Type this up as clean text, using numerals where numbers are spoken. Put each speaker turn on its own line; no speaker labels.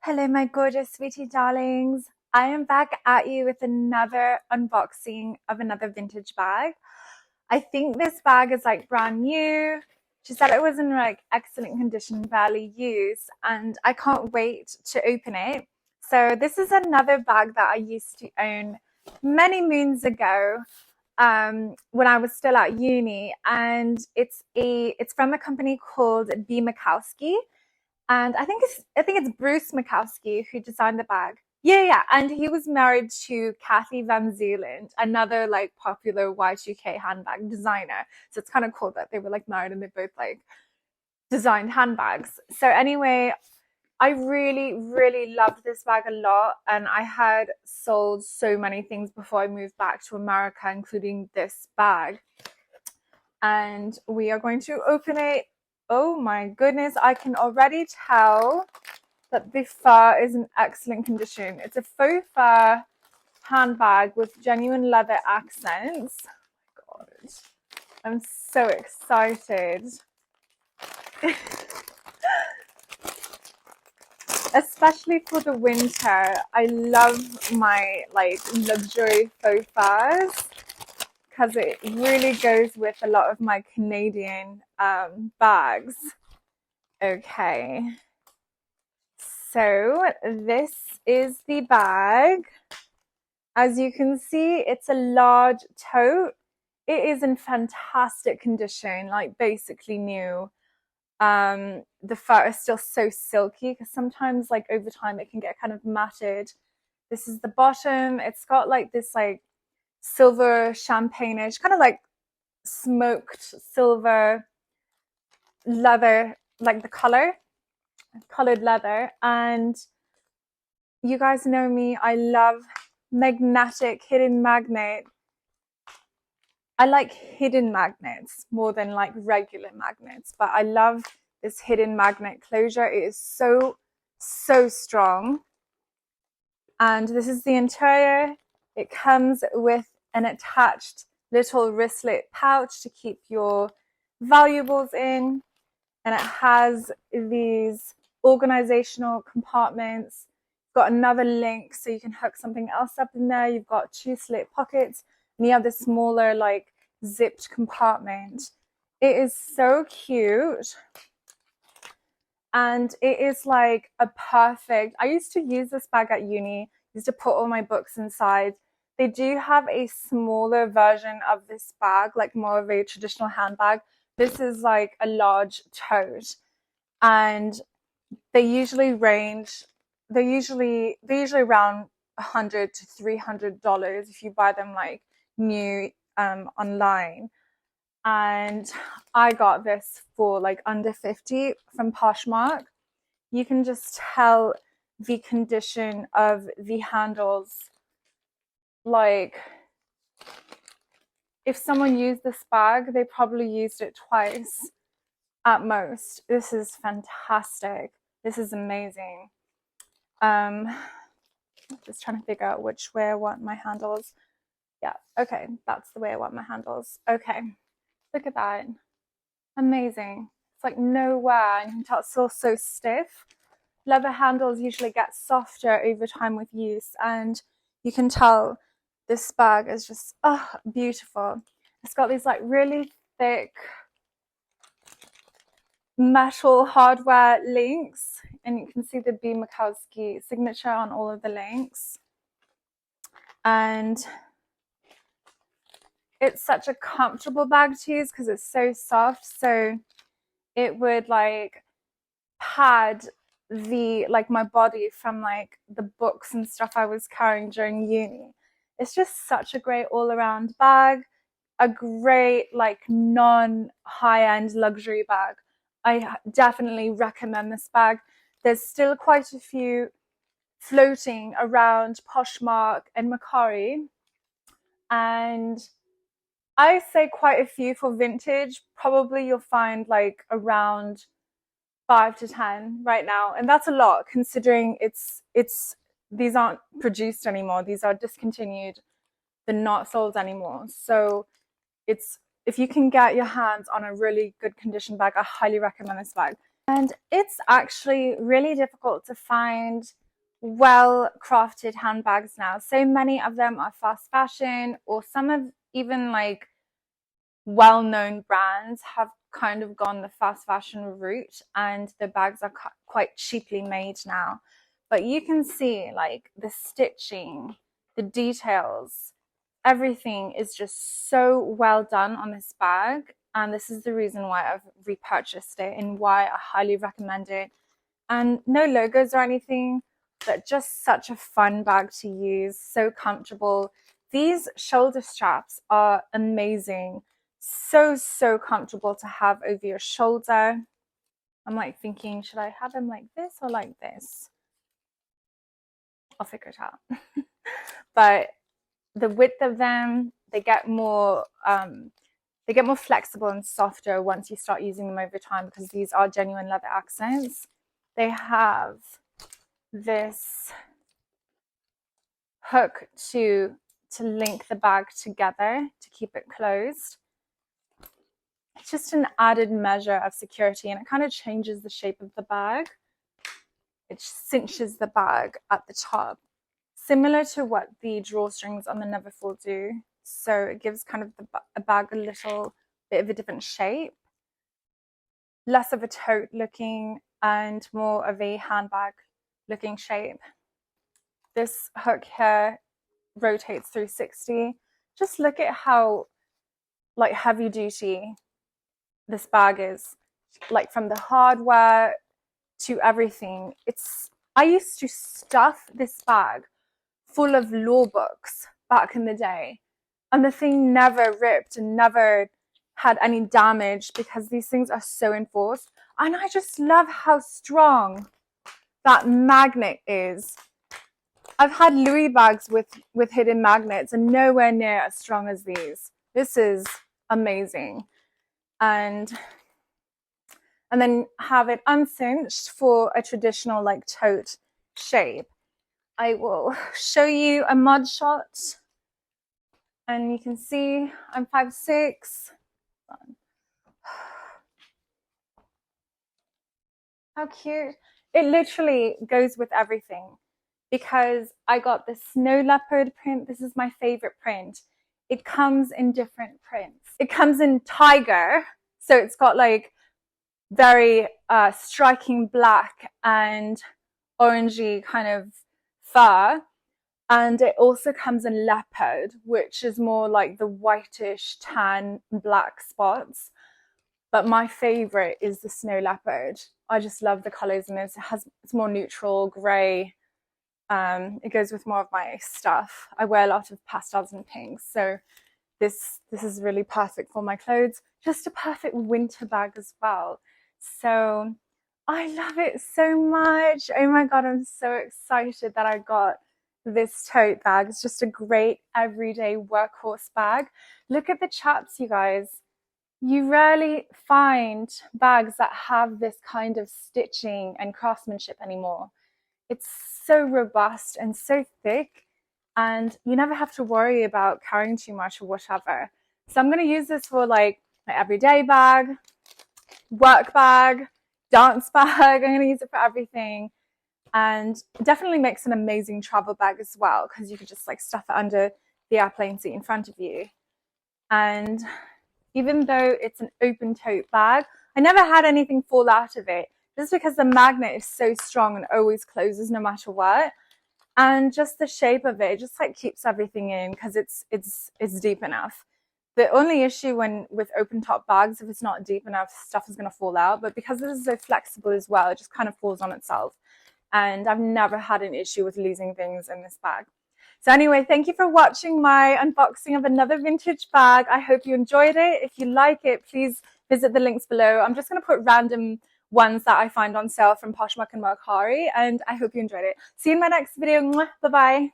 Hello, my gorgeous sweetie darlings. I am back at you with another unboxing of another vintage bag. I think this bag is like brand new. She said it was in like excellent condition, barely used, and I can't wait to open it. So this is another bag that I used to own many moons ago, when I was still at uni, and it's from a company called Makowsky. And I think it's Bruce Makowsky who designed the bag. Yeah. And he was married to Kathy Van Zeeland, another like popular Y2K handbag designer. So it's kind of cool that they were like married and they both like designed handbags. So anyway, I really, really loved this bag a lot. And I had sold so many things before I moved back to America, including this bag. And we are going to open it. Oh my goodness, I can already tell that the fur is in excellent condition. It's a faux fur handbag with genuine leather accents. Oh my God, I'm so excited. Especially for the winter. I love my like luxury faux furs because it really goes with a lot of my Canadian bags. Okay. So this is the bag. As you can see, it's a large tote. It is in fantastic condition, like basically new. The fur is still so silky because sometimes like over time it can get kind of matted. This is the bottom. It's got like this like silver champagne-ish, kind of like smoked silver leather, like the colored leather. And you guys know me, I love magnetic hidden magnet. I like hidden magnets more than like regular magnets, but I love this hidden magnet closure. It is so strong. And this is the interior. It comes with an attached little wristlet pouch to keep your valuables in, and it has these organizational compartments. Got another link so you can hook something else up in there. You've got two slit pockets, and you have this smaller like zipped compartment. It is so cute, and it is like a perfect, I used to use this bag at uni. I used to put all my books inside. They do have a smaller version of this bag, like more of a traditional handbag. This is like a large tote, and they usually around $100 to $300 if you buy them like new online. And I got this for like under 50 from Poshmark. You can just tell the condition of the handles. Like, if someone used this bag, they probably used it twice at most. This is fantastic. This is amazing. Just trying to figure out which way I want my handles. Yeah, okay, that's the way I want my handles. Okay, look at that. Amazing. It's like nowhere. You can tell it's still so stiff. Leather handles usually get softer over time with use, and you can tell this bag is just beautiful. It's got these like really thick metal hardware links, and you can see the B. Makowsky signature on all of the links. And it's such a comfortable bag to use because it's so soft. So it would like pad the like my body from like the books and stuff I was carrying during uni. It's just such a great all-around bag, a great like non-high-end luxury bag. I definitely recommend this bag. There's still quite a few floating around Poshmark and Macquarie, and I say quite a few for vintage. Probably you'll find like around 5 to 10 right now, and that's a lot considering it's these aren't produced anymore. These are discontinued. They're not sold anymore. So it's, if you can get your hands on a really good condition bag, I highly recommend this bag. And it's actually really difficult to find well-crafted handbags now. So many of them are fast fashion, or some of even like well-known brands have kind of gone the fast fashion route, and the bags are quite cheaply made now. But you can see like the stitching, the details, everything is just so well done on this bag, and this is the reason why I've repurchased it and why I highly recommend it. And no logos or anything, but just such a fun bag to use, so comfortable. These shoulder straps are amazing, so comfortable to have over your shoulder. I'm like thinking, should I have them like this or like this? I'll figure it out. But the width of them, they get more flexible and softer once you start using them over time, because these are genuine leather accents. They have this hook to link the bag together to keep it closed. It's just an added measure of security, and it kind of changes the shape of the bag. It cinches the bag at the top, similar to what the drawstrings on the Neverfull do. So it gives kind of a bag a little bit of a different shape, less of a tote looking and more of a handbag looking shape. This hook here rotates 360. Just look at how like heavy duty this bag is, like from the hardware to everything. I used to stuff this bag full of law books back in the day, and the thing never ripped and never had any damage because these things are so enforced. And I just love how strong that magnet is. I've had Louis bags with hidden magnets and nowhere near as strong as these. This is amazing. And then have it uncinched for a traditional like tote shape. I will show you a mud shot, and you can see I'm 5'6". How cute. It literally goes with everything, because I got the snow leopard print. This is my favorite print. It comes in different prints. It comes in tiger, so it's got like very striking black and orangey kind of fur. And it also comes in leopard, which is more like the whitish tan black spots. But my favorite is the snow leopard. I just love the colors in this. It's more neutral, gray. It goes with more of my stuff. I wear a lot of pastels and pinks, so this is really perfect for my clothes. Just a perfect winter bag as well. So I love it so much. Oh my god, I'm so excited that I got this tote bag. It's just a great everyday workhorse bag. Look at the chaps, you guys. You rarely find bags that have this kind of stitching and craftsmanship anymore. It's so robust and so thick, and you never have to worry about carrying too much or whatever. So I'm going to use this for like my everyday bag, work bag, dance bag. I'm going to use it for everything. And definitely makes an amazing travel bag as well, because you could just like stuff it under the airplane seat in front of you. And even though it's an open tote bag, I never had anything fall out of it, just because the magnet is so strong and always closes no matter what. And just the shape of it just like keeps everything in, because it's deep enough. The only issue with open top bags, if it's not deep enough, stuff is going to fall out. But because this is so flexible as well, it just kind of falls on itself. And I've never had an issue with losing things in this bag. So anyway, thank you for watching my unboxing of another vintage bag. I hope you enjoyed it. If you like it, please visit the links below. I'm just going to put random ones that I find on sale from Poshmark and Mercari, and I hope you enjoyed it. See you in my next video. Bye-bye.